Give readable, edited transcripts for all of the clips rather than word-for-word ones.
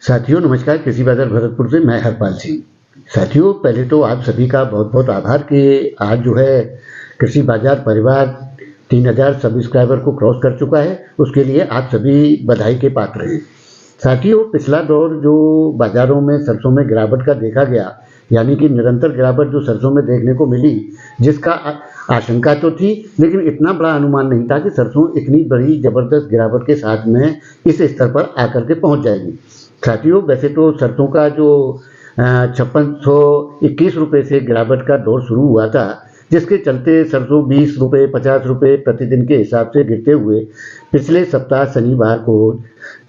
साथियों नमस्कार। कृषि बाजार भरतपुर से मैं हरपाल सिंह। साथियों पहले तो आप सभी का बहुत बहुत आभार कि आज जो है कृषि बाजार परिवार 3000 सब्सक्राइबर को क्रॉस कर चुका है। उसके लिए आप सभी बधाई के पात्र हैं। साथियों पिछला दौर जो बाजारों में सरसों में गिरावट का देखा गया, यानी कि निरंतर गिरावट जो सरसों में देखने को मिली, जिसका आशंका तो थी लेकिन इतना बड़ा अनुमान नहीं था कि सरसों इतनी बड़ी जबरदस्त गिरावट के साथ में इस स्तर पर आकर के पहुंच जाएगी। साथियों वैसे तो सरसों का जो 5621 रुपये से गिरावट का दौर शुरू हुआ था, जिसके चलते सरसों 20 रुपये 50 रुपये प्रतिदिन के हिसाब से गिरते हुए पिछले सप्ताह शनिवार को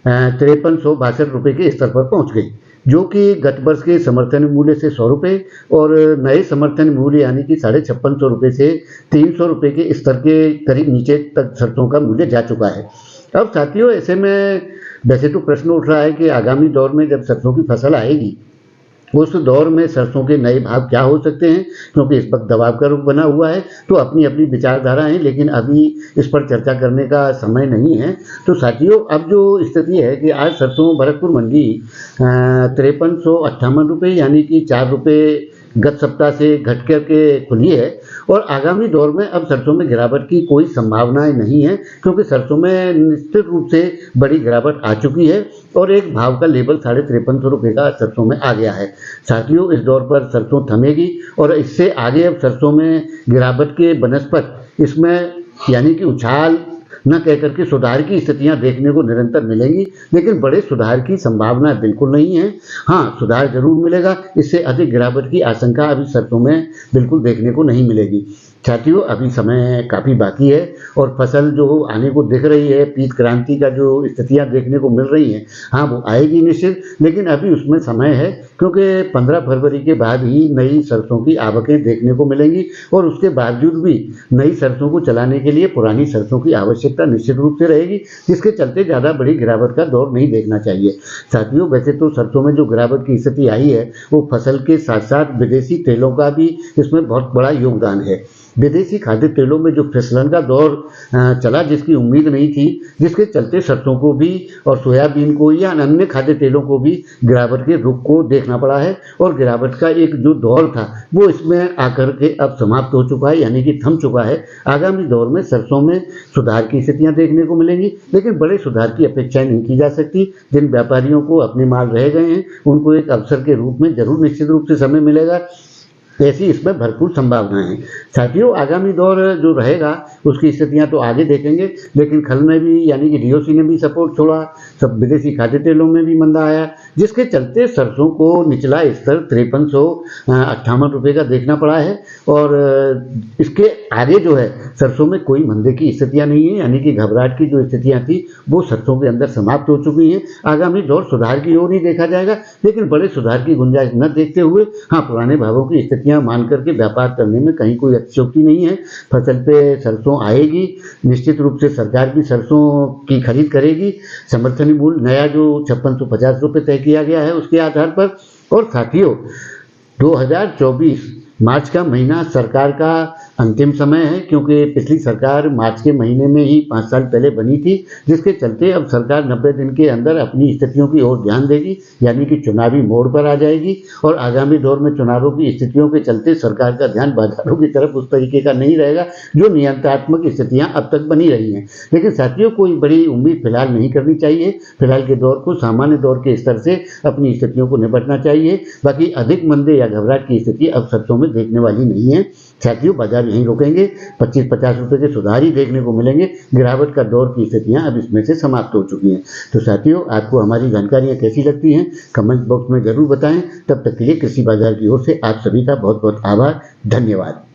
5362 रुपये के स्तर पर पहुंच गई, जो कि गत वर्ष के समर्थन मूल्य से 100 रुपये और नए समर्थन मूल्य यानी कि 5650 रुपये से 300 रुपये के स्तर के करीब नीचे तक सरसों का मूल्य जा चुका है। अब साथियों ऐसे में वैसे तो प्रश्न उठ रहा है कि आगामी दौर में जब सरसों की फसल आएगी उस दौर में सरसों के नए भाव क्या हो सकते हैं, क्योंकि इस वक्त दबाव का रुख बना हुआ है। तो अपनी अपनी विचारधारा है, लेकिन अभी इस पर चर्चा करने का समय नहीं है। तो साथियों अब जो स्थिति है कि आज सरसों भरतपुर मंडी 5358 रुपये यानी कि 4 रुपये गत सप्ताह से घट कर के खुली है। और आगामी दौर में अब सरसों में गिरावट की कोई संभावनाएं नहीं है, क्योंकि सरसों में निश्चित रूप से बड़ी गिरावट आ चुकी है और एक भाव का लेवल 5350 रुपये का सरसों में आ गया है। साथियों इस दौर पर सरसों थमेगी और इससे आगे अब सरसों में गिरावट के बनस्पत इसमें यानी कि उछाल न कहकर के सुधार की स्थितियां देखने को निरंतर मिलेंगी, लेकिन बड़े सुधार की संभावना बिल्कुल नहीं है। हाँ सुधार जरूर मिलेगा, इससे अधिक गिरावट की आशंका अभी सरसों में बिल्कुल देखने को नहीं मिलेगी। साथियों अभी समय काफ़ी बाकी है और फसल जो आने को दिख रही है, पीत क्रांति का जो स्थितियां देखने को मिल रही हैं, हाँ वो आएगी निश्चित, लेकिन अभी उसमें समय है, क्योंकि 15 फरवरी के बाद ही नई सरसों की आवकें देखने को मिलेंगी और उसके बावजूद भी नई सरसों को चलाने के लिए पुरानी सरसों की आवश्यकता निश्चित रूप से रहेगी, जिसके चलते ज़्यादा बड़ी गिरावट का दौर नहीं देखना चाहिए। साथियों वैसे तो सरसों में जो गिरावट की स्थिति आई है वो फसल के साथ साथ विदेशी तेलों का भी इसमें बहुत बड़ा योगदान है। विदेशी खाद्य तेलों में जो फिसलन का दौर चला, जिसकी उम्मीद नहीं थी, जिसके चलते सरसों को भी और सोयाबीन को या अन्य खाद्य तेलों को भी गिरावट के रुख को देखना पड़ा है और गिरावट का एक जो दौर था वो इसमें आकर के अब समाप्त हो चुका है, यानी कि थम चुका है। आगामी दौर में सरसों में सुधार की स्थितियां देखने को मिलेंगी, लेकिन बड़े सुधार की अपेक्षा नहीं की जा सकती। जिन व्यापारियों को अपने माल रह गए हैं उनको एक अवसर के रूप में जरूर निश्चित रूप से समय मिलेगा, ऐसी इसमें भरपूर संभावनाएं हैं। साथियों आगामी दौर जो रहेगा उसकी स्थितियां तो आगे देखेंगे, लेकिन खल में भी यानी कि डीओसी ने भी सपोर्ट छोड़ा, सब विदेशी खाद्य तेलों में भी मंदा आया, जिसके चलते सरसों को निचला स्तर 5358 रुपये का देखना पड़ा है। और इसके आगे जो है सरसों में कोई मंदे की स्थितियां नहीं है, यानी कि घबराहट की जो स्थितियां थी वो सरसों के अंदर समाप्त हो चुकी हैं। आगामी दौर सुधार की ओर ही देखा जाएगा, लेकिन बड़े सुधार की गुंजाइश न देखते हुए हाँ पुराने भावों की स्थितियां मान करके व्यापार करने में कहीं कोई अतिशयोक्ति नहीं है। फसल पे सरसों आएगी, निश्चित रूप से सरकार भी सरसों की खरीद करेगी। समर्थन मूल्य नया जो 5650 रुपये तय किया गया है उसके आधार पर। और साथियों 2024 मार्च का महीना सरकार का अंतिम समय है, क्योंकि पिछली सरकार मार्च के महीने में ही 5 साल पहले बनी थी, जिसके चलते अब सरकार 90 दिन के अंदर अपनी स्थितियों की ओर ध्यान देगी, यानी कि चुनावी मोड़ पर आ जाएगी। और आगामी दौर में चुनावों की स्थितियों के चलते सरकार का ध्यान बाजारों की तरफ उस तरीके का नहीं रहेगा जो नियंत्रणात्मक स्थितियां अब तक बनी रही हैं। लेकिन साथियों कोई बड़ी उम्मीद फिलहाल नहीं करनी चाहिए। फिलहाल के दौर को सामान्य दौर के स्तर से अपनी स्थितियों को निपटना चाहिए। बाकी अधिक मंदे या घबराहट की स्थिति अब सरसों में देखने वाली नहीं है। साथियों बाजार यहीं रुकेंगे, 25-50 रुपये के सुधार ही देखने को मिलेंगे। गिरावट का दौर की स्थितियां अब इसमें से समाप्त हो चुकी हैं। तो साथियों आपको हमारी जानकारियां कैसी लगती हैं कमेंट बॉक्स में जरूर बताएं। तब तक के लिए कृषि बाजार की ओर से आप सभी का बहुत बहुत आभार, धन्यवाद।